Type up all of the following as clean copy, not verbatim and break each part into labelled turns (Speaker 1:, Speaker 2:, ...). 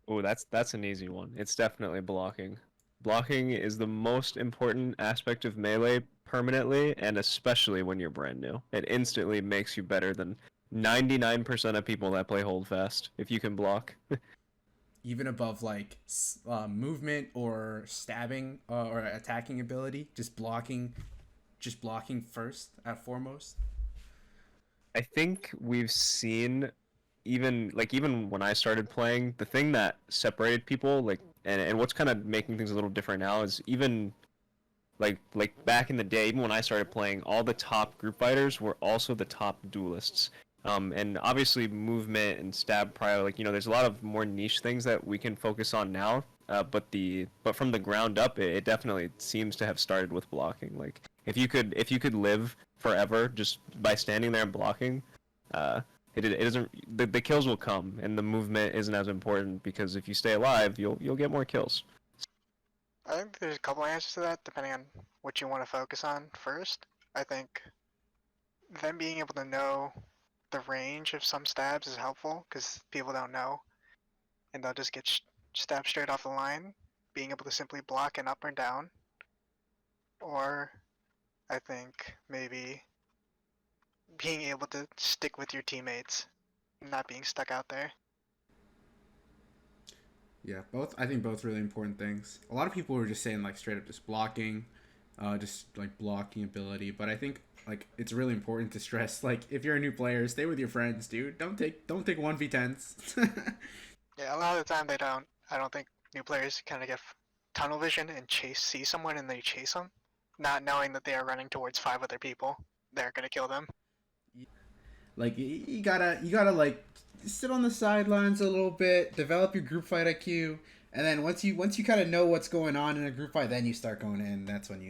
Speaker 1: Oh, that's an easy one. It's definitely blocking. Blocking is the most important aspect of melee permanently, and especially when you're brand new. It instantly makes you better than 99% of people that play Holdfast if you can block.
Speaker 2: Even above like movement or stabbing or attacking ability, just blocking first at foremost.
Speaker 1: I think we've seen even when I started playing, the thing that separated people and what's kind of making things a little different now is even like back in the day, even when I started playing, all the top group fighters were also the top duelists. And obviously movement and stab prio, there's a lot of more niche things that we can focus on now. But from the ground up, it definitely seems to have started with blocking. Like if you could live forever just by standing there and blocking, uh, it doesn't the kills will come and the movement isn't as important because if you stay alive, you'll get more kills.
Speaker 3: I think there's a couple answers to that, depending on what you want to focus on first. I think them being able to know the range of some stabs is helpful because people don't know, and they'll just get stabbed straight off the line. Being able to simply block an up or down, or I think maybe being able to stick with your teammates, not being stuck out there.
Speaker 2: Yeah, both. I think both really important things. A lot of people were just saying like straight up just blocking, just like blocking ability. But I think like it's really important to stress like if you're a new player, stay with your friends, dude. Don't take 1v10s.
Speaker 3: Yeah, a lot of the time they don't. I don't think new players kind of get tunnel vision and see someone and they chase them, not knowing that they are running towards five other people. They're gonna kill them.
Speaker 2: Like you gotta like sit on the sidelines a little bit, develop your group fight IQ, and then once you kind of know what's going on in a group fight, then you start going in. That's when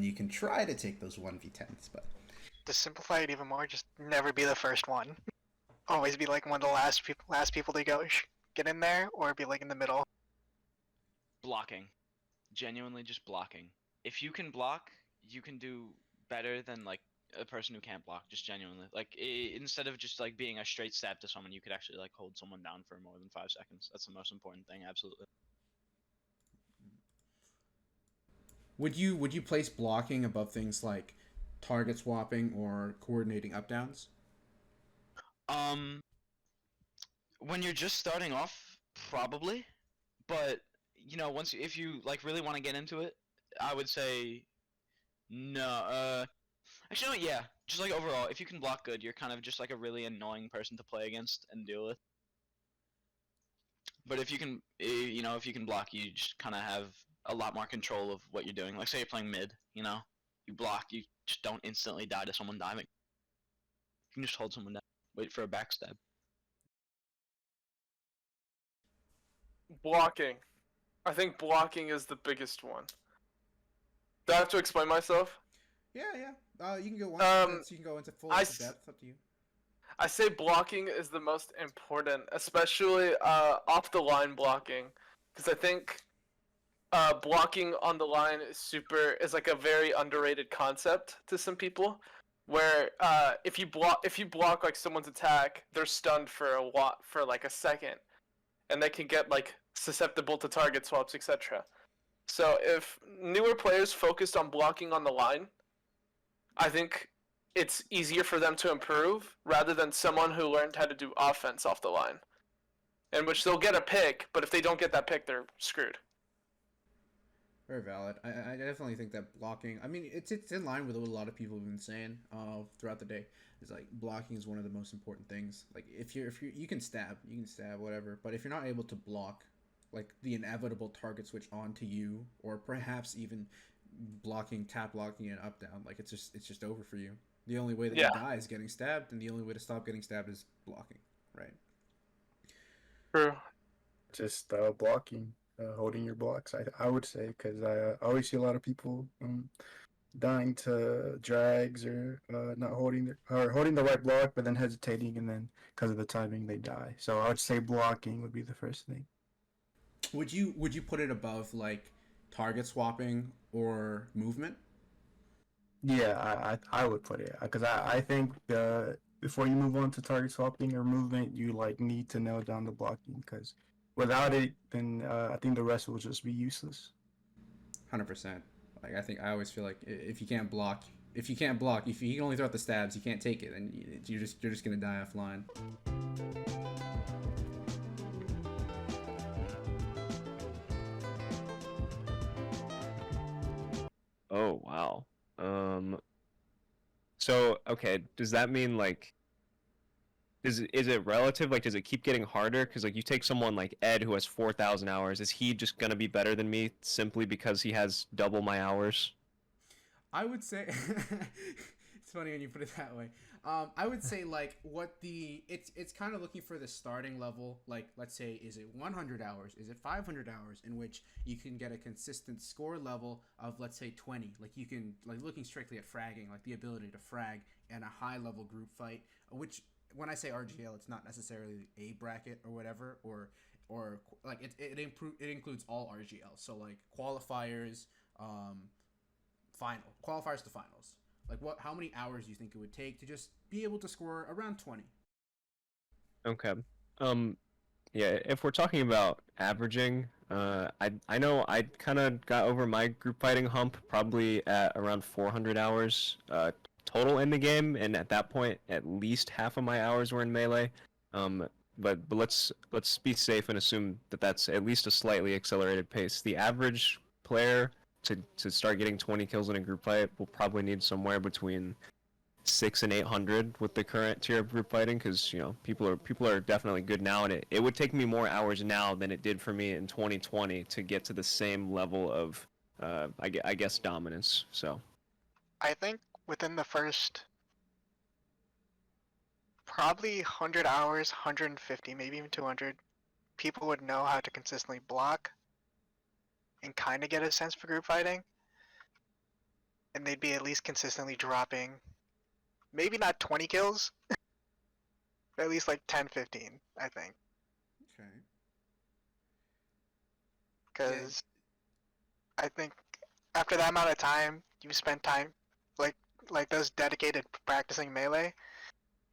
Speaker 2: you can try to take those 1v10s. But
Speaker 3: To simplify it even more, just never be the first one. Always be like one of the last people to go get in there, or be like in the middle.
Speaker 4: Blocking. Genuinely just blocking. If you can block, you can do better than like a person who can't block. Just genuinely, like instead of just like being a straight stab to someone, you could actually like hold someone down for more than 5 seconds. That's the most important thing. Absolutely.
Speaker 2: would you place blocking above things like target swapping or coordinating up downs?
Speaker 4: Um, when you're just starting off, probably, but if you like really want to get into it, I would say no. Actually, no, yeah. Just like overall, if you can block good, you're kind of just like a really annoying person to play against and deal with. But if you can, if you can block, you just kind of have a lot more control of what you're doing. Like say you're playing mid, you block, you just don't instantly die to someone diving. You can just hold someone down, wait for a backstab.
Speaker 5: Blocking. I think blocking is the biggest one. Do I have to explain myself?
Speaker 2: Yeah, yeah. You can go one
Speaker 5: Um,
Speaker 2: you can go into full
Speaker 5: I,
Speaker 2: into depth. Up to you.
Speaker 5: I say blocking is the most important, especially off the line blocking, because I think blocking on the line is like a very underrated concept to some people. Where if you block like someone's attack, they're stunned for like a second, and they can get like susceptible to target swaps, etc. So if newer players focused on blocking on the line, I think it's easier for them to improve rather than someone who learned how to do offense off the line, in which they'll get a pick, but if they don't get that pick, they're screwed.
Speaker 2: Very valid. I definitely think that blocking. I mean, it's in line with what a lot of people have been saying throughout the day. Is like blocking is one of the most important things. Like if you you can stab whatever, but if you're not able to block, like the inevitable target switch onto you, or perhaps even tap blocking and up down, like it's just over for you. The only way that you
Speaker 5: Yeah,
Speaker 2: die is getting stabbed, and the only way to stop getting stabbed is blocking. Right.
Speaker 5: true.
Speaker 6: Just blocking, holding your blocks. I would say because I always see a lot of people dying to drags or not holding or holding the right block, but then hesitating, and then because of the timing they die. So I would say blocking would be the first thing.
Speaker 2: Would you put it above like target swapping or movement?
Speaker 6: Yeah, I would put it because I think before you move on to target swapping or movement, you like need to nail down the blocking because without it, then I think the rest will just be useless.
Speaker 2: 100%. Like I think I always feel like if you can't block, if you can't block, if you can only throw out the stabs, you can't take it, then you're just gonna die offline.
Speaker 1: Oh wow. So okay, does that mean like is it relative? Like, does it keep getting harder? Because like you take someone like Ed who has 4,000 hours, is he just gonna be better than me simply because he has double my hours?
Speaker 2: I would say it's funny when you put it that way. I would say like what the it's kind of looking for the starting level. Like let's say is it 100 hours? Is it 500 hours? In which you can get a consistent score level of let's say 20. Like you can like looking strictly at fragging, like the ability to frag and a high level group fight. Which when I say RGL, it's not necessarily a bracket or whatever or like it includes all RGL. So like qualifiers. Qualifiers to finals. Like how many hours do you think it would take to just be able to score around 20?
Speaker 1: Okay. Yeah, if we're talking about averaging, I know I kind of got over my group fighting hump probably at around 400 hours total in the game, and at that point, at least half of my hours were in melee. But let's be safe and assume that that's at least a slightly accelerated pace. The average player to start getting 20 kills in a group fight will probably need somewhere between 6 and 800 with the current tier of group fighting, because you know people are definitely good now, and it would take me more hours now than it did for me in 2020 to get to the same level of I guess dominance. So
Speaker 3: I think within the first probably 100 hours, 150, maybe even 200, people would know how to consistently block and kind of get a sense for group fighting. And they'd be at least consistently dropping, maybe not 20 kills, but at least like 10, 15, I think.
Speaker 2: Okay.
Speaker 3: Because I think after that amount of time, you spend time, like those dedicated practicing melee,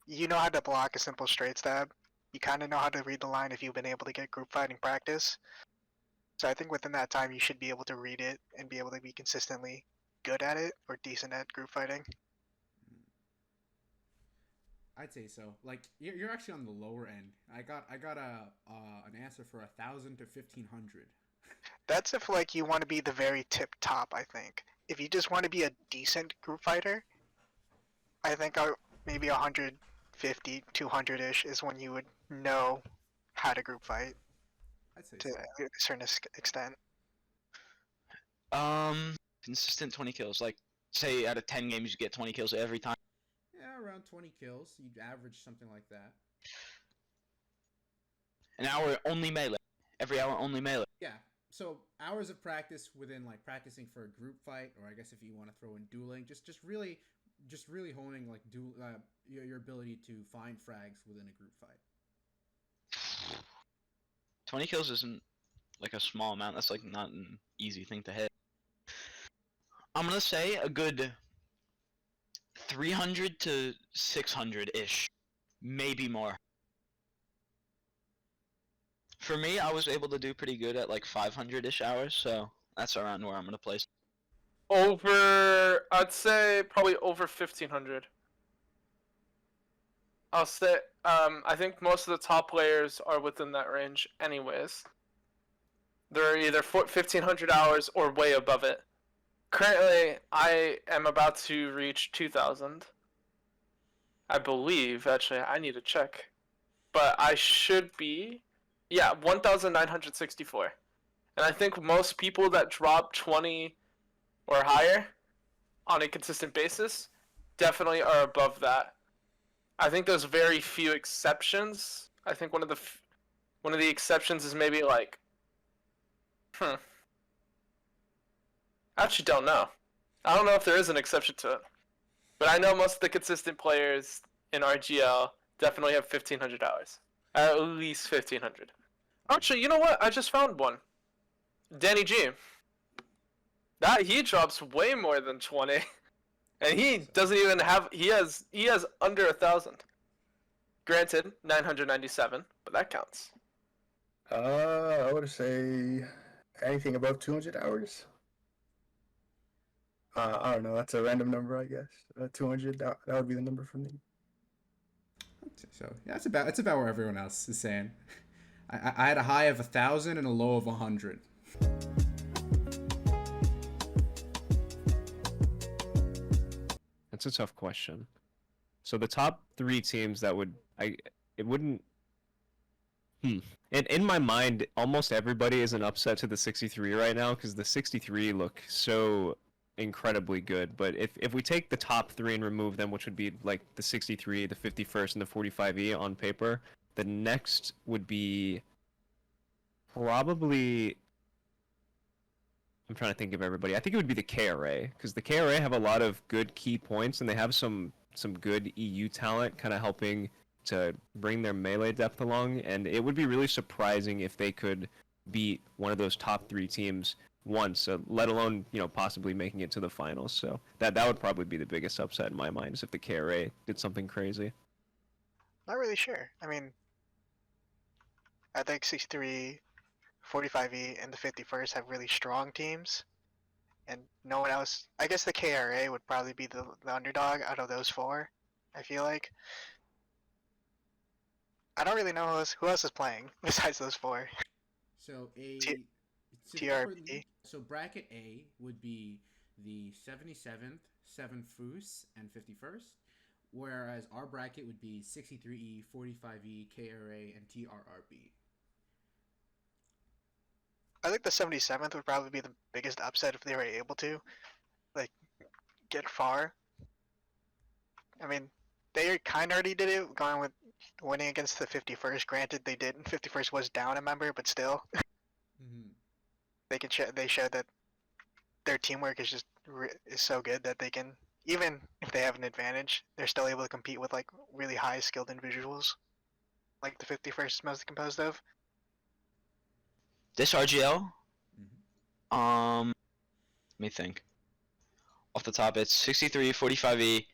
Speaker 3: you know how to block a simple straight stab. You kind of know how to read the line if you've been able to get group fighting practice. So I think within that time, you should be able to read it and be able to be consistently good at it or decent at group fighting.
Speaker 2: I'd say so. Like you're actually on the lower end. I got a an answer for 1,000 to 1,500.
Speaker 3: That's if like you want to be the very tip top, I think. If you just want to be a decent group fighter, I think maybe 150, 200-ish is when you would know how to group fight
Speaker 2: I'd say
Speaker 3: to
Speaker 2: so.
Speaker 3: a certain extent.
Speaker 4: Consistent 20 kills. Like, say out of 10 games, you get 20 kills every time.
Speaker 2: Yeah, around 20 kills. You'd average something like that.
Speaker 4: An hour only melee. Every hour only melee.
Speaker 2: Yeah. So hours of practice within like practicing for a group fight, or I guess if you want to throw in dueling, just really honing like your ability to find frags within a group fight.
Speaker 4: 20 kills isn't like a small amount. That's like not an easy thing to hit. I'm gonna say a good 300 to 600-ish, maybe more. For me, I was able to do pretty good at like 500-ish hours, so that's around where I'm gonna place.
Speaker 5: I'd say probably over 1,500. I'll say, I think most of the top players are within that range anyways. They're either 1,500 hours or way above it. Currently, I am about to reach 2,000. I believe, actually, I need to check. But I should be, 1,964. And I think most people that drop 20 or higher on a consistent basis definitely are above that. I think there's very few exceptions. I think one of the exceptions is maybe like, I actually don't know. I don't know if there is an exception to it. But I know most of the consistent players in RGL definitely have 1,500 hours. At least 1,500. Actually, you know what? I just found one. Danny G. He drops way more than 20. And he doesn't even have, he has under 1,000. Granted, 997, but that counts.
Speaker 6: I would say anything above 200 hours. I don't know. That's a random number, I guess. 200. That would be the number for me.
Speaker 2: So yeah, it's about where everyone else is saying. I had a high of 1,000 and a low of 100.
Speaker 1: That's a tough question. So the top 3 teams that would it wouldn't. In my mind, almost everybody is an upset to the 63 right now because the 63 look so incredibly good. But if we take the top 3 and remove them, which would be like the 63, the 51st, and the 45E on paper, the next would be probably. I'm trying to think of everybody. I think it would be the KRA because the KRA have a lot of good key points and they have some good EU talent kind of helping to bring their melee depth along, and it would be really surprising if they could beat one of those top 3 teams once, let alone possibly making it to the finals. So that would probably be the biggest upset in my mind is if the KRA did something crazy.
Speaker 3: Not really sure. I mean, I think 63, 45E, and the 51st have really strong teams, and no one else. I guess the KRA would probably be the underdog out of those 4. I feel like. I don't really know who else is playing besides those 4.
Speaker 2: So
Speaker 3: TRP.
Speaker 2: So bracket A would be the 77th, 7 Foos, and 51st, whereas our bracket would be 63E, 45E, KRA, and TRRB.
Speaker 3: I think the 77th would probably be the biggest upset if they were able to, like, get far. I mean, they kind of already did it, going with winning against the 51st. Granted, they didn't. 51st was down a member, but still,
Speaker 2: Mm-hmm.
Speaker 3: they showed that their teamwork is just is so good that they can, even if they have an advantage, they're still able to compete with like really high skilled individuals, like the 51st is mostly composed of.
Speaker 4: This RGL,
Speaker 2: Mm-hmm.
Speaker 4: let me think. Off the top, it's 63, 45E,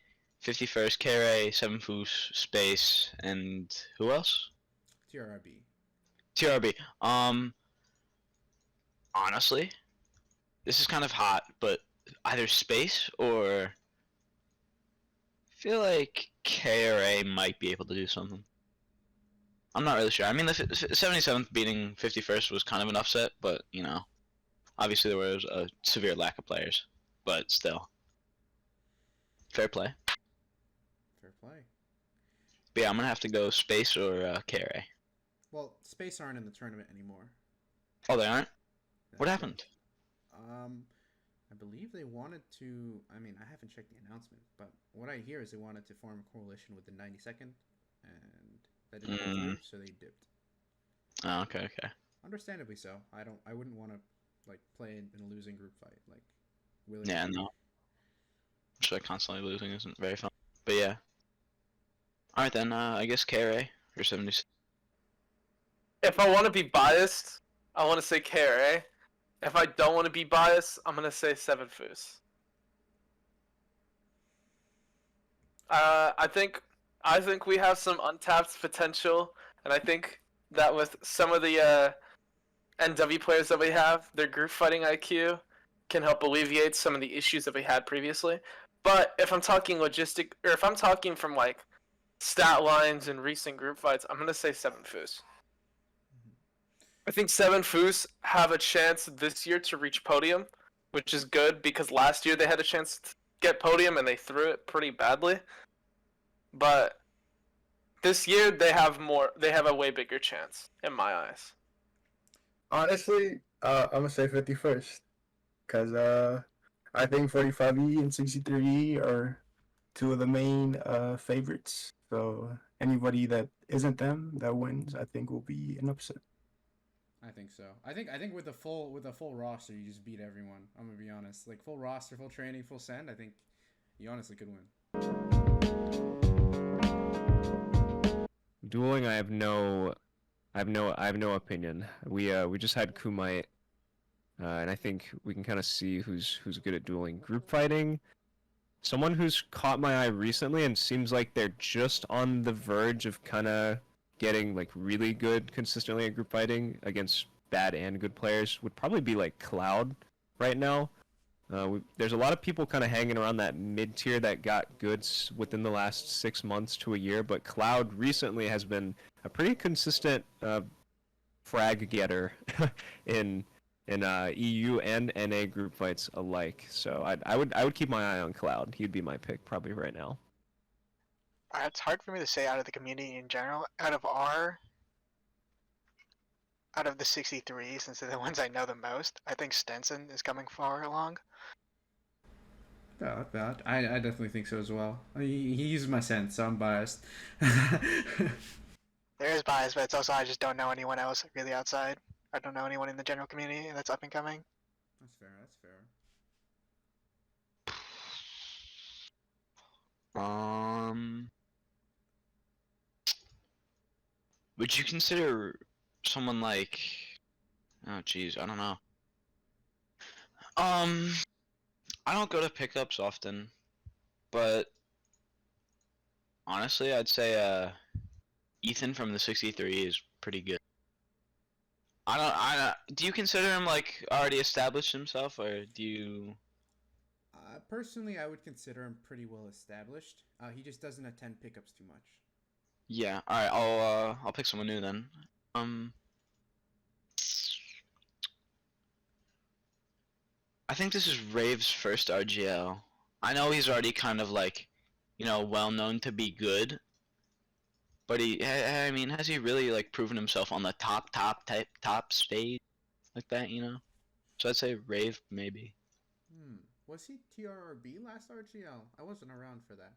Speaker 4: 51st, KRA, 7 Foos, Space, and who else?
Speaker 2: TRRB.
Speaker 4: TRB. Honestly, this is kind of hot, but either Space or I feel like KRA might be able to do something. I'm not really sure. I mean, the 77th beating 51st was kind of an upset, but obviously there was a severe lack of players, but still, fair play.
Speaker 2: Fair play.
Speaker 4: But yeah, I'm gonna have to go Space or KRA.
Speaker 2: Well, Space aren't in the tournament anymore.
Speaker 4: Oh, they aren't? What
Speaker 2: That's
Speaker 4: happened?
Speaker 2: I believe they wanted to. I mean, I haven't checked the announcement, but what I hear is they wanted to form a coalition with the 92nd, and that didn't go through, so they dipped.
Speaker 4: Oh, okay.
Speaker 2: Understandably so. I wouldn't want to like play in a losing group fight. Like,
Speaker 4: Yeah, no. Just like constantly losing isn't very fun. But yeah. Alright then, I guess KRA or 76.
Speaker 5: If I want to be biased, I want to say KRA. If I don't want to be biased, I'm gonna say 7 Foos. I think we have some untapped potential, and I think that with some of the NW players that we have, their group fighting IQ can help alleviate some of the issues that we had previously. But if I'm talking if I'm talking from like stat lines and recent group fights, I'm gonna say 7 Foos. I think 7 Foos have a chance this year to reach podium, which is good because last year they had a chance to get podium and they threw it pretty badly. But this year they have a way bigger chance in my eyes.
Speaker 6: Honestly, I'm gonna say 51st, cause I think 45E and 63E are 2 of the main favorites. So anybody that isn't them that wins, I think will be an upset.
Speaker 2: I think so. I think with a full roster, you just beat everyone. I'm gonna be honest. Like full roster, full training, full send. I think you honestly could win.
Speaker 1: Dueling, I have no opinion. We just had Kumite, and I think we can kind of see who's good at dueling. Group fighting, someone who's caught my eye recently and seems like they're just on the verge of kind of getting like really good consistently at group fighting against bad and good players would probably be like Cloud right now. There's a lot of people kind of hanging around that mid tier that got goods within the last 6 months to a year, but Cloud recently has been a pretty consistent frag getter in EU and NA group fights alike. So I would keep my eye on Cloud. He'd be my pick probably right now.
Speaker 3: It's hard for me to say out of the community in general. Out of the 63, since they're the ones I know the most, I think Stenson is coming far along.
Speaker 2: Valid. I definitely think so as well. He uses my sense, so I'm biased.
Speaker 3: There is bias, but it's also I just don't know anyone else really outside. I don't know anyone in the general community that's up and coming.
Speaker 2: That's fair.
Speaker 4: Would you consider someone like? Oh, geez, I don't know. I don't go to pickups often, but honestly, I'd say Ethan from the 63 is pretty good. Do you consider him like already established himself, or do you?
Speaker 2: Personally, I would consider him pretty well established. He just doesn't attend pickups too much.
Speaker 4: Yeah. All right. I'll pick someone new then. I think this is Rave's first RGL. I know he's already kind of like, well known to be good. But I mean, has he really like proven himself on the top stage like that? So I'd say Rave maybe.
Speaker 2: Was he TRRB last RGL? I wasn't around for that.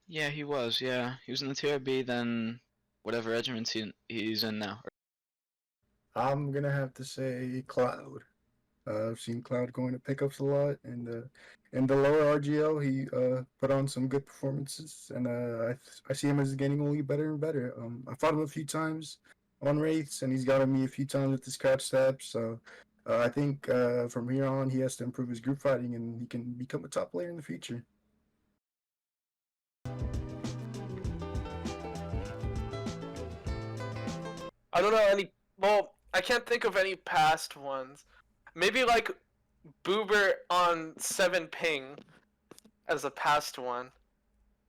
Speaker 4: Yeah, he was. Yeah, he was in the TRB. Then whatever regiment he's in now.
Speaker 6: I'm gonna have to say Cloud. I've seen Cloud going to pickups a lot, and in the lower RGL, he put on some good performances, and I see him as getting only better and better. I fought him a few times on Wraiths, and he's gotten me a few times with his crouch stabs. So I think from here on, he has to improve his group fighting, and he can become a top player in the future.
Speaker 5: I don't know any. Well, I can't think of any past ones. Maybe like Boober on 7 ping as a past one.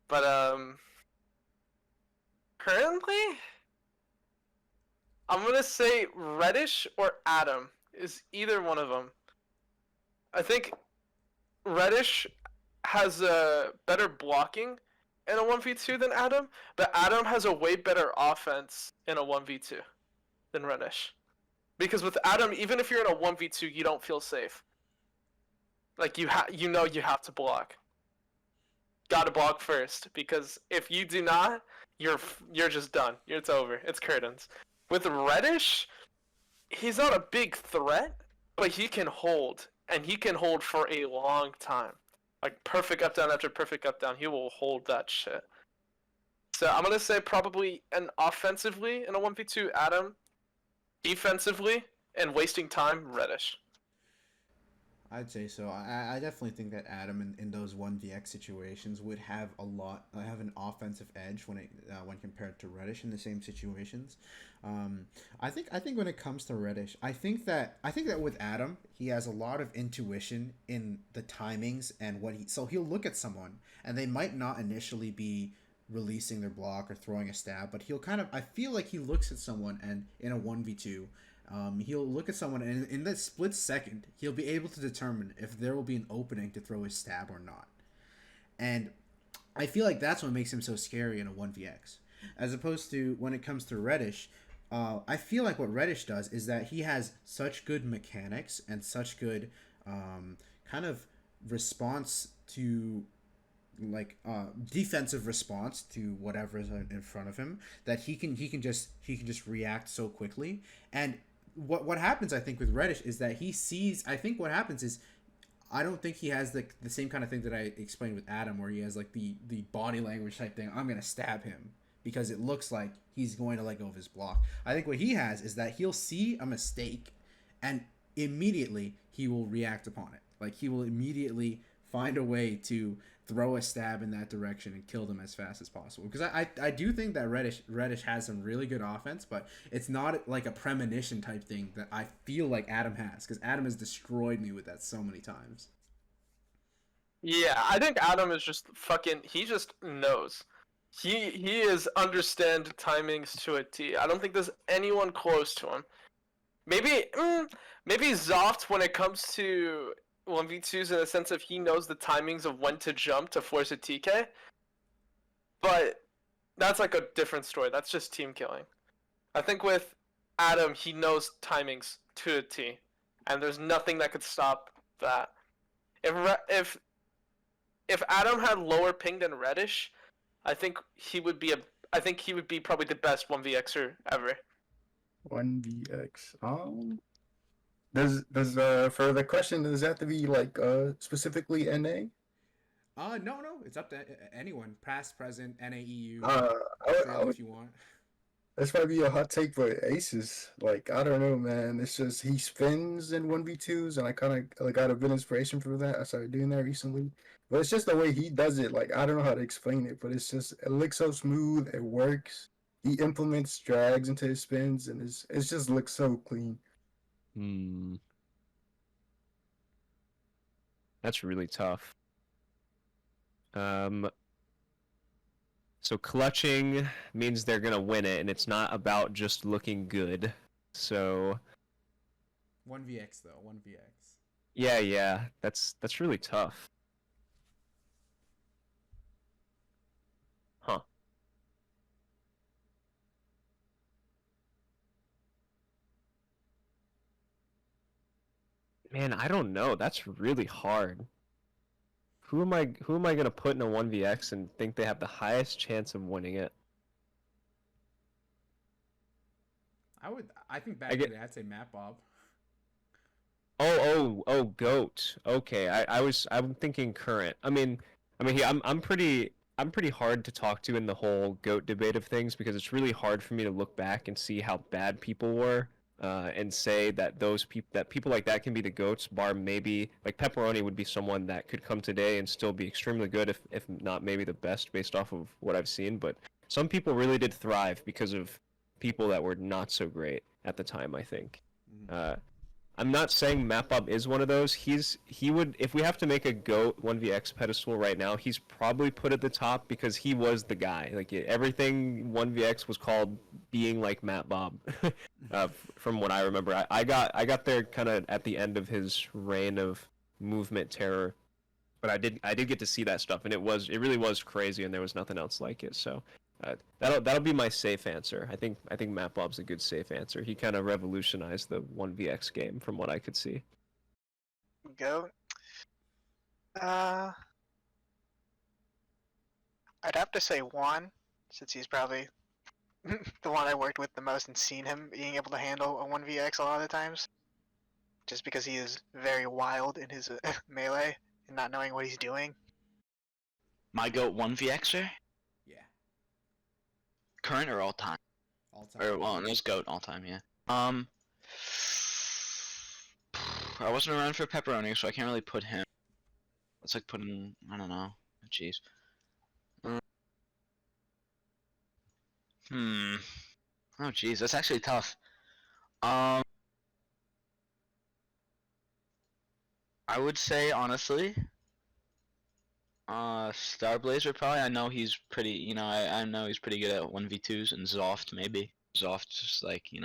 Speaker 5: But currently I'm gonna say Reddish or Adam is either one of them. I think Reddish has a better blocking in a 1v2 than Adam, but Adam has a way better offense in a 1v2 than Reddish. Because with Adam, even if you're in a 1v2, you don't feel safe. Like you have to block. Gotta block first, because if you do not, you're just done. It's over. It's curtains. With Reddish, he's not a big threat, but he can hold, and he can hold for a long time. Like perfect up down after perfect up down, he will hold that shit. So I'm gonna say probably an offensively in a 1v2 Adam, defensively and wasting time Reddish.
Speaker 2: I'd say so. I definitely think that Adam in those 1vx situations would have an offensive edge when compared to Reddish in the same situations. I think when it comes to Reddish, I think that with Adam, he has a lot of intuition in the timings and so he'll look at someone and they might not initially be releasing their block or throwing a stab, but I feel like he looks at someone and in a 1v2, he'll look at someone and in that split second, he'll be able to determine if there will be an opening to throw his stab or not. And I feel like that's what makes him so scary in a 1vx. As opposed to when it comes to Reddish, I feel like what Reddish does is that he has such good mechanics and such good kind of response to defensive response to whatever is in front of him that he can just react so quickly. And what happens, I think, with Reddish is that he sees. I think what happens is, I don't think he has the same kind of thing that I explained with Adam, where he has like the body language type thing. I'm gonna stab him because it looks like he's going to let go of his block. I think what he has is that he'll see a mistake and immediately he will react upon it. Like he will immediately find a way to throw a stab in that direction and kill them as fast as possible. Because I do think that Reddish has some really good offense, but it's not like a premonition type thing that I feel like Adam has, because Adam has destroyed me with that so many times.
Speaker 5: Yeah, I think Adam is just fucking. He just knows. He is understand timings to a T. I don't think there's anyone close to him. Maybe maybe Zoft when it comes to 1v2s in the sense of he knows the timings of when to jump to force a TK. But that's like a different story. That's just team killing. I think with Adam, he knows timings to a T, and there's nothing that could stop that. If Adam had lower ping than Reddish, I think he would be probably the best 1vxer ever.
Speaker 6: 1vx. Does for the question, does that have to be like specifically NA?
Speaker 2: No, it's up to anyone, past, present, NAEU,
Speaker 6: I
Speaker 2: Australia,
Speaker 6: would,
Speaker 2: if you want.
Speaker 6: this might be a hot take, but Aces, like, I don't know, man. It's just he spins in 1v2s, and I kind of got a bit of inspiration from that. I started doing that recently, but it's just the way he does it. Like, I don't know how to explain it, but it looks so smooth. It works. He implements drags into his spins, and it just looks so clean.
Speaker 1: That's really tough. So clutching means they're gonna win it, and it's not about just looking good. So
Speaker 2: 1vx though, 1vx.
Speaker 1: yeah, that's really tough. Huh. Man, I don't know. That's really hard. Who am I gonna put in a 1vx and think they have the highest chance of winning it?
Speaker 2: I think back in the day I'd say Matt Bob.
Speaker 1: Oh, goat. Okay, I'm thinking current. I'm pretty hard to talk to in the whole goat debate of things because it's really hard for me to look back and see how bad people were, and say that people like that can be the goats. Bar maybe like Pepperoni would be someone that could come today and still be extremely good, if not maybe the best based off of what I've seen. But some people really did thrive because of people that were not so great at the time, I think. I'm not saying Mapbob is one of those. He would, if we have to make a GOAT 1vx pedestal right now, he's probably put at the top because he was the guy. Like everything 1vx was called being like Mapbob, from what I remember. I got there kind of at the end of his reign of movement terror, but I did get to see that stuff, and it really was crazy, and there was nothing else like it. So. That'll be my safe answer. I think Matt Bob's a good safe answer. He kind of revolutionized the 1vx game from what I could see.
Speaker 3: Go. I'd have to say Juan, since he's probably the one I worked with the most and seen him being able to handle a 1vx a lot of the times. Just because he is very wild in his melee and not knowing what he's doing.
Speaker 4: My GOAT 1vxer?
Speaker 2: Yeah.
Speaker 4: Current or all time?
Speaker 2: All time.
Speaker 4: Or well, there's GOAT all time, yeah. I wasn't around for Pepperoni, so I can't really put him. It's like putting, I don't know. Jeez. Oh jeez, that's actually tough. I would say honestly, Starblazer probably. I know he's pretty. You know, I know he's pretty good at 1v2s, and Zoft maybe. Zoft just like he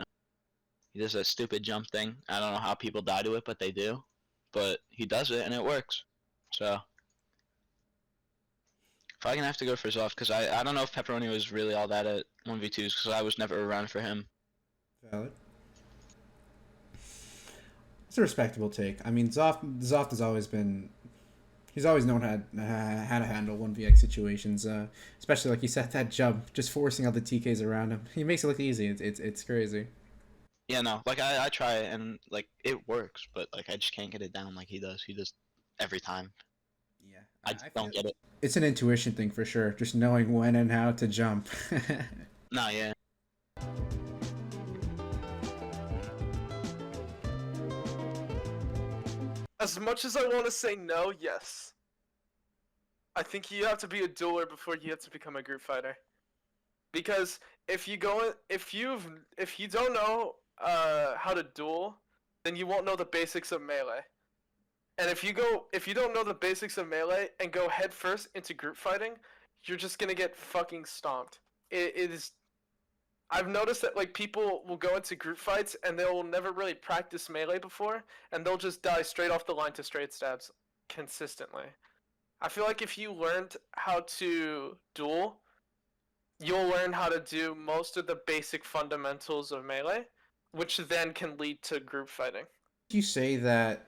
Speaker 4: does that stupid jump thing. I don't know how people die to it, but they do. But he does it and it works. So if I can have to go for Zoft, because I don't know if Pepperoni was really all that at 1v2s, because I was never around for him.
Speaker 2: Valid. It's a respectable take. I mean, Zoft has always been. He's always known how to handle 1vx situations, especially like you said, that jump, just forcing all the TKs around him. He makes it look easy. It's crazy.
Speaker 4: Yeah, no, like I try it and like it works, but like I just can't get it down like he does. He does every time.
Speaker 2: Yeah,
Speaker 4: I don't get it.
Speaker 2: It's an intuition thing for sure, just knowing when and how to jump.
Speaker 4: No, yeah.
Speaker 5: As much as I want to say no, yes. I think you have to be a dueler before you have to become a group fighter. Because if you go, if you don't know how to duel, then you won't know the basics of melee. And if you don't know the basics of melee and go head first into group fighting, you're just gonna get fucking stomped. It is. I've noticed that like people will go into group fights and they'll never really practice melee before, and they'll just die straight off the line to straight stabs consistently. I feel like if you learned how to duel, you'll learn how to do most of the basic fundamentals of melee, which then can lead to group fighting.
Speaker 2: You say that.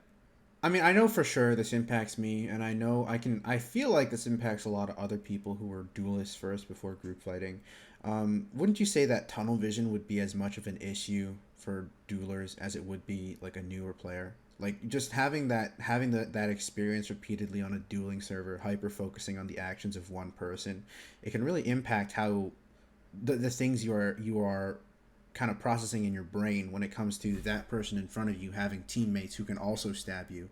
Speaker 2: I mean, I know for sure this impacts me, and I know I feel like this impacts a lot of other people who are duelists first before group fighting. Wouldn't you say that tunnel vision would be as much of an issue for duelers as it would be like a newer player? Like just having that experience repeatedly on a dueling server, hyper focusing on the actions of one person, it can really impact how the things you are kind of processing in your brain when it comes to that person in front of you having teammates who can also stab you.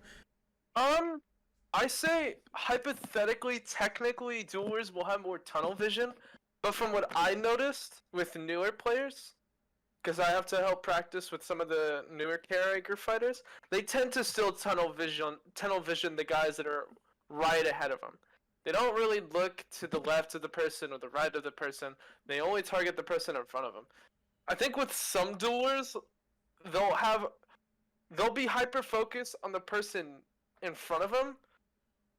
Speaker 5: I say hypothetically, technically, duelers will have more tunnel vision, but from what I noticed with newer players, because I have to help practice with some of the newer character fighters, they tend to still tunnel vision the guys that are right ahead of them. They don't really look to the left of the person or the right of the person. They only target the person in front of them. I think with some duelers, they'll be hyper focused on the person in front of them,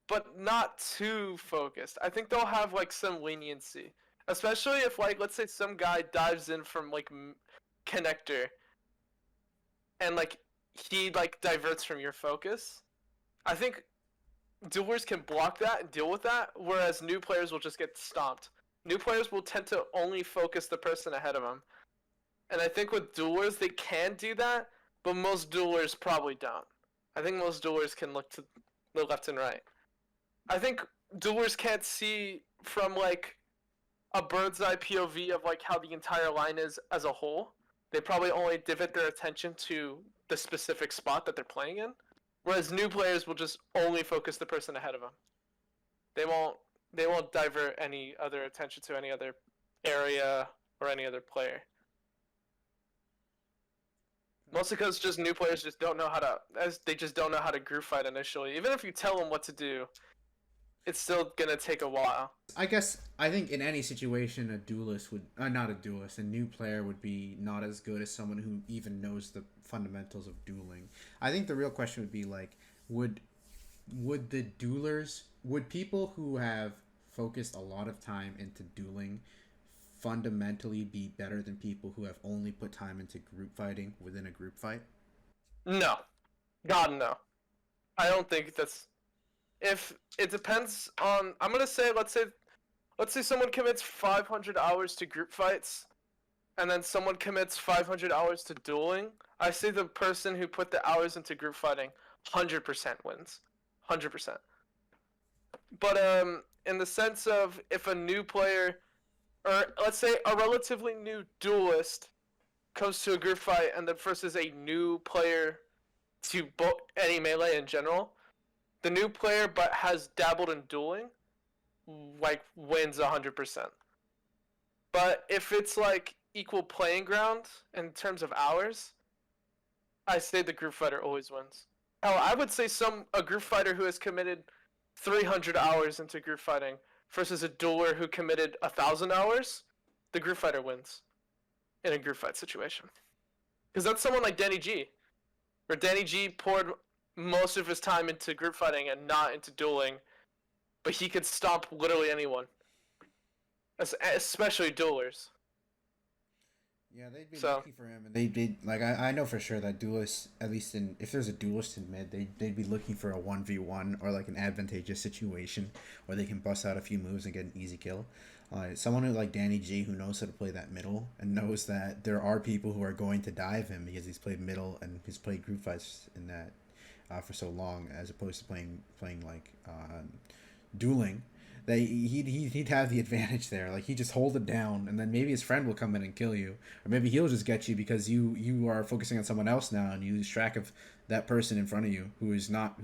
Speaker 5: but not too focused. I think they'll have like some leniency, especially if like let's say some guy dives in from like connector, and like he like diverts from your focus. I think duelers can block that and deal with that, whereas new players will just get stomped. New players will tend to only focus the person ahead of them. And I think with duelers, they can do that, but most duelers probably don't. I think most duelers can look to the left and right. I think duelers can't see from like a bird's eye POV of like how the entire line is as a whole. They probably only divot their attention to the specific spot that they're playing in. Whereas new players will just only focus the person ahead of them. They won't divert any other attention to any other area or any other player. Mostly because just new players just don't know how to, as they just don't know how to group fight initially. Even if you tell them what to do, it's still gonna take a while.
Speaker 2: I think in any situation, a duelist would not a duelist, a new player would be not as good as someone who even knows the fundamentals of dueling. I think the real question would be like, would people who have focused a lot of time into dueling fundamentally be better than people who have only put time into group fighting within a group fight?
Speaker 5: No, God no. I don't think that's. If it depends on, I'm gonna say, let's say someone commits 500 hours to group fights, and then someone commits 500 hours to dueling. I say the person who put the hours into group fighting, 100% wins, 100%. But in the sense of if a new player, or let's say a relatively new duelist, comes to a group fight and then versus a new player to any melee in general, the new player but has dabbled in dueling, like wins 100%. But if it's like equal playing ground in terms of hours, I say the group fighter always wins. Hell, I would say a group fighter who has committed 300 hours into group fighting versus a dueler who committed 1,000 hours, the group fighter wins in a group fight situation. Because that's someone like Danny G, where Danny G poured most of his time into group fighting and not into dueling, but he could stomp literally anyone, especially duelers.
Speaker 2: Yeah, they'd be looking for him, and they like I know for sure that duelists, at least if there's a duelist in mid, they'd be looking for a 1v1 or like an advantageous situation where they can bust out a few moves and get an easy kill. Someone who like Danny G, who knows how to play that middle and knows that there are people who are going to dive him because he's played middle and he's played group fights in that for so long, as opposed to playing like dueling. That he'd have the advantage there. Like he just hold it down, and then maybe his friend will come in and kill you, or maybe he'll just get you because you are focusing on someone else now, and you lose track of that person in front of you who is not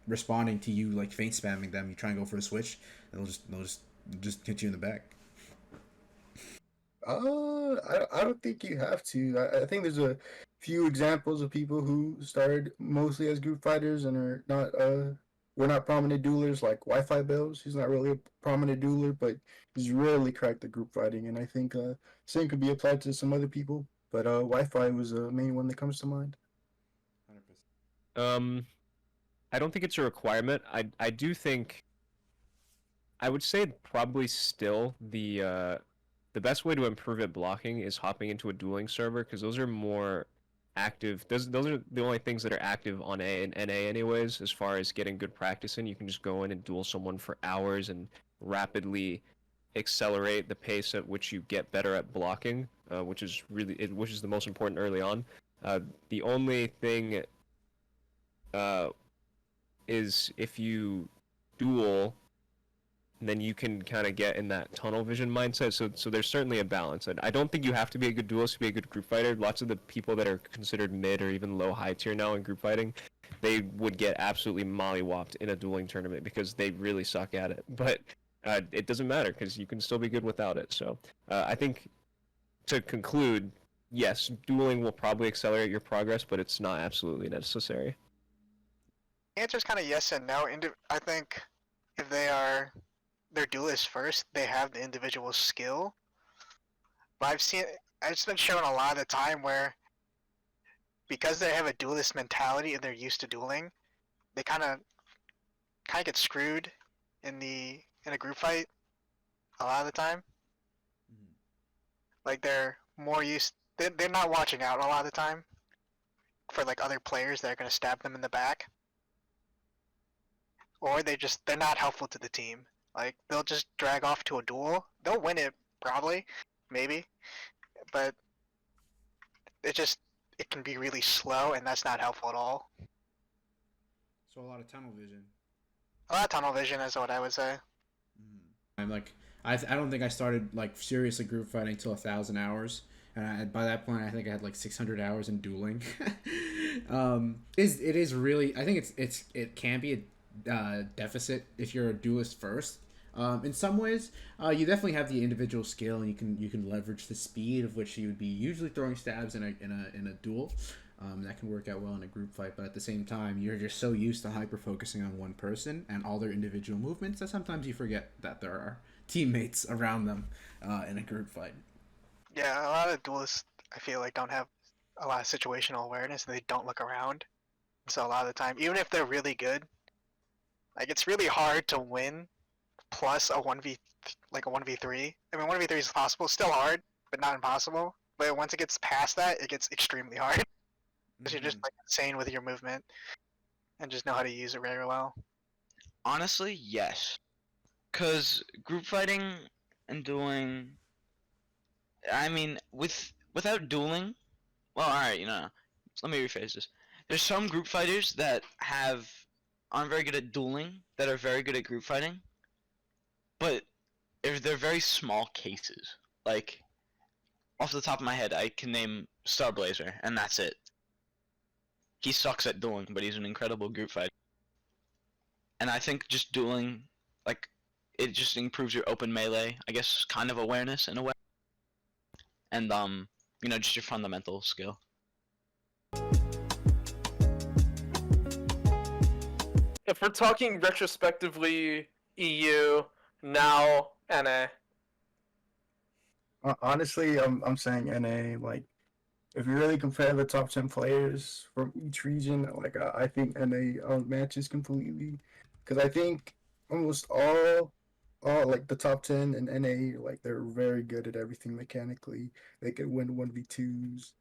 Speaker 2: responding to you like feint spamming them. You try and go for a switch, they'll just hit you in the back.
Speaker 6: I don't think you have to. I think there's a few examples of people who started mostly as group fighters and are not we're not prominent duelers, like Wi-Fi Bells. He's not really a prominent dueler, but he's really cracked the group fighting, and I think same could be applied to some other people. But Wi-Fi was the main one that comes to mind.
Speaker 2: 100%.
Speaker 1: I don't think it's a requirement. I do think I would say probably still the best way to improve at blocking is hopping into a dueling server because those are more active. Those are the only things that are active on A and NA anyways, as far as getting good practice in. You can just go in and duel someone for hours and rapidly accelerate the pace at which you get better at blocking, which is the most important early on. The only thing is if you duel, then you can kind of get in that tunnel vision mindset. So there's certainly a balance. I don't think you have to be a good duelist to be a good group fighter. Lots of the people that are considered mid or even low high tier now in group fighting, they would get absolutely mollywopped in a dueling tournament because they really suck at it. But it doesn't matter because you can still be good without it. So I think to conclude, yes, dueling will probably accelerate your progress, but it's not absolutely necessary.
Speaker 3: The answer is kind of yes and no. I think if they're duelists first, they have the individual skill. But it's been shown a lot of the time where because they have a duelist mentality and they're used to dueling, they kind of get screwed in a group fight a lot of the time.
Speaker 2: Mhm.
Speaker 3: Like they're more used. They're not watching out a lot of the time for like other players that are gonna stab them in the back, or they're not helpful to the team. Like they'll just drag off to a duel. They'll win it probably, maybe, but it can be really slow and that's not helpful at all.
Speaker 2: So a lot of tunnel vision.
Speaker 3: A lot of tunnel vision is what I would say.
Speaker 2: I'm like, I don't think I started like seriously group fighting until 1,000 hours, and by that point I think I had like 600 hours in dueling. It is really, I think it can be a deficit if you're a duelist first. In some ways, you definitely have the individual skill, and you can leverage the speed of which you would be usually throwing stabs in a duel. That can work out well in a group fight, but at the same time, you're just so used to hyper focusing on one person and all their individual movements that sometimes you forget that there are teammates around them in a group fight.
Speaker 3: Yeah, a lot of duelists I feel like don't have a lot of situational awareness and they don't look around. So a lot of the time, even if they're really good, like it's really hard to win plus a 1v3. I mean 1v3 is possible, still hard, but not impossible. But once it gets past that, it gets extremely hard. Because you're just like insane with your movement and just know how to use it very well.
Speaker 4: Honestly, yes. Cause group fighting and dueling, I mean, without dueling, well, alright, let me rephrase this. There's some group fighters that aren't very good at dueling, that are very good at group fighting, but they're very small cases. Like, off the top of my head, I can name Starblazer, and that's it. He sucks at dueling, but he's an incredible group fighter. And I think just dueling, like, it just improves your open melee, I guess, kind of awareness in a way. And, just your fundamental skill.
Speaker 5: If we're talking retrospectively, EU, now NA.
Speaker 6: Honestly, I'm saying NA. Like, if you really compare the top 10 players from each region, like I think NA matches completely, because I think almost all like the top 10 in NA, like they're very good at everything mechanically. They can win 1v2s.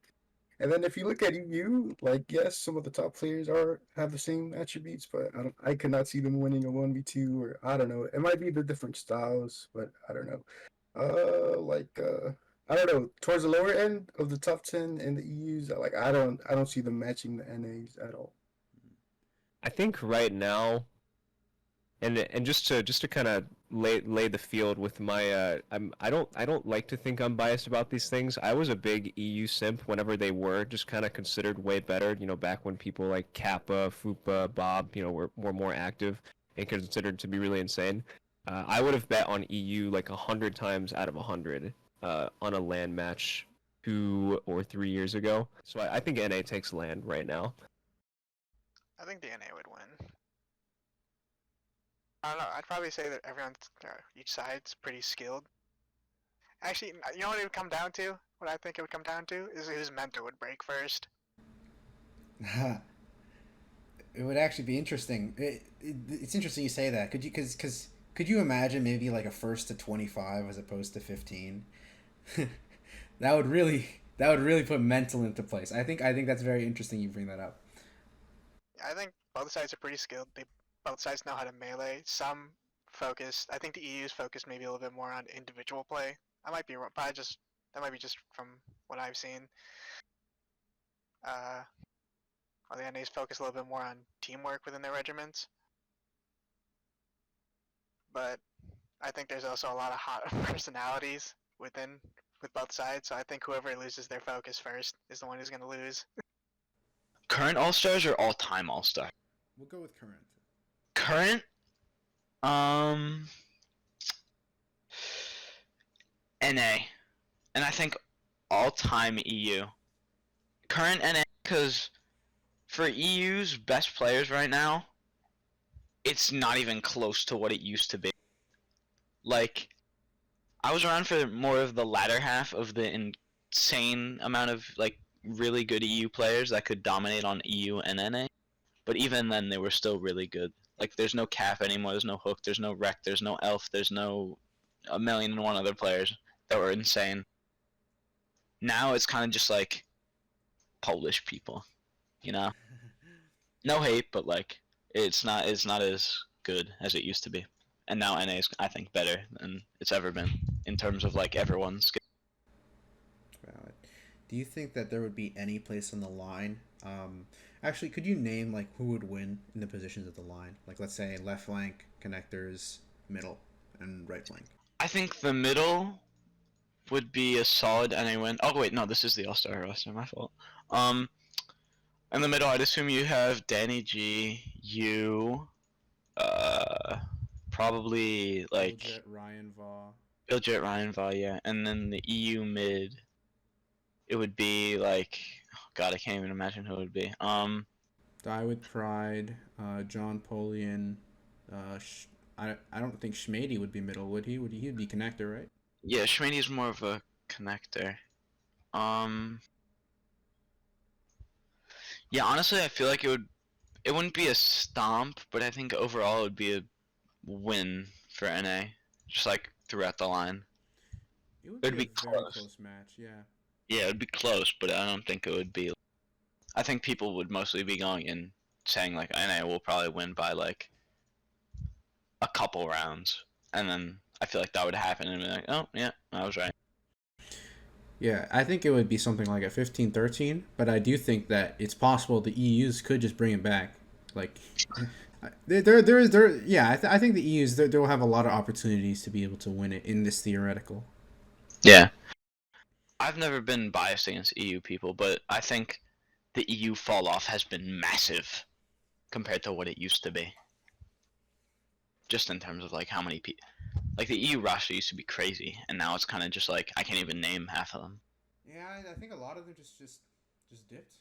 Speaker 6: And then if you look at EU, like yes, some of the top players have the same attributes, but I could not see them winning a 1v2, or I don't know. It might be the different styles, but I don't know. I don't know, towards the lower end of the top 10 in the EUs, like I don't see them matching the NAs at all.
Speaker 1: I think right now And just to kind of lay the field with my I don't like to think I'm biased about these things. I was a big EU simp whenever they were just kind of considered way better. Back when people like Kappa, Fupa, Bob, were more active and considered to be really insane. I would have bet on EU like 100 times out of 100 on a LAN match 2 or 3 years ago. So I think NA takes LAN right now.
Speaker 3: I think the NA would win. I don't know. I'd probably say that each side's pretty skilled. Actually, you know what it would come down to? What I think it would come down to is whose mentor would break first.
Speaker 2: It would actually be interesting. It's interesting you say that. Cause could you imagine maybe like a first to 25 as opposed to 15? that would really put mental into place. I think that's very interesting you bring that up.
Speaker 3: I think both sides are pretty skilled. Both sides know how to melee. Some focus. I think the EU's focused maybe a little bit more on individual play. I might be wrong, but that might be just from what I've seen. While the NA's focus a little bit more on teamwork within their regiments. But I think there's also a lot of hot personalities with both sides. So I think whoever loses their focus first is the one who's gonna lose.
Speaker 4: Current All-Stars or all-time All-Star?
Speaker 2: We'll go with current.
Speaker 4: Current, NA, and I think all-time EU. Current NA, because for EU's best players right now, it's not even close to what it used to be. Like, I was around for more of the latter half of the insane amount of like really good EU players that could dominate on EU and NA, but even then they were still really good. Like, there's no Cap anymore, there's no Hook, there's no Rec, there's no Elf, there's no a million and one other players that were insane. Now it's kind of just like Polish people, you know? No hate, but like it's not as good as it used to be. And now NA is, I think, better than it's ever been in terms of like everyone's skill.
Speaker 2: Valid. Do you think that there would be any place on the line? Actually, could you name like who would win in the positions of the line? Like, let's say left flank, connectors, middle, and right flank.
Speaker 4: I think the middle would be a solid NA win. Oh wait, no, this is the All-Star roster. My fault. In the middle, I'd assume you have Danny G, you, probably like
Speaker 2: Biljet, Ryan Va.
Speaker 4: Biljet, Ryan Va, yeah, and then the EU mid, it would be like, oh God, I can't even imagine who it would be.
Speaker 2: Die with Pride, John Polian. I don't think Schmady would be middle, would he? He'd be connector, right?
Speaker 4: Yeah, Schmeidy's more of a connector. Yeah, honestly, I feel like it wouldn't be a stomp, but I think overall it would be a win for NA, just like throughout the line.
Speaker 2: It would
Speaker 4: It'd
Speaker 2: be
Speaker 4: be
Speaker 2: a very
Speaker 4: close.
Speaker 2: close match, yeah.
Speaker 4: Yeah, it'd be close, but I don't think it would be. I think people would mostly be going in saying like NA will probably win by like a couple rounds, and then I feel like that would happen and be like, oh yeah, I was right.
Speaker 2: Yeah, I think it would be something like a 15-13, but I do think that it's possible the EUs could just bring it back. Like, I think the EUs they'll have a lot of opportunities to be able to win it in this theoretical.
Speaker 4: Yeah. I've never been biased against EU people, but I think the EU fall off has been massive compared to what it used to be. Just in terms of like how many people, like the EU roster used to be crazy, and now it's kind of just like I can't even name half of them.
Speaker 2: Yeah, I think a lot of them just dipped.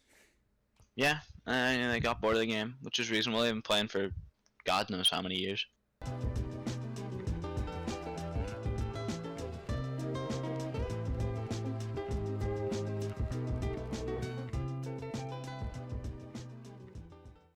Speaker 4: Yeah, and they got bored of the game, which is reasonable. They've been playing for God knows how many years.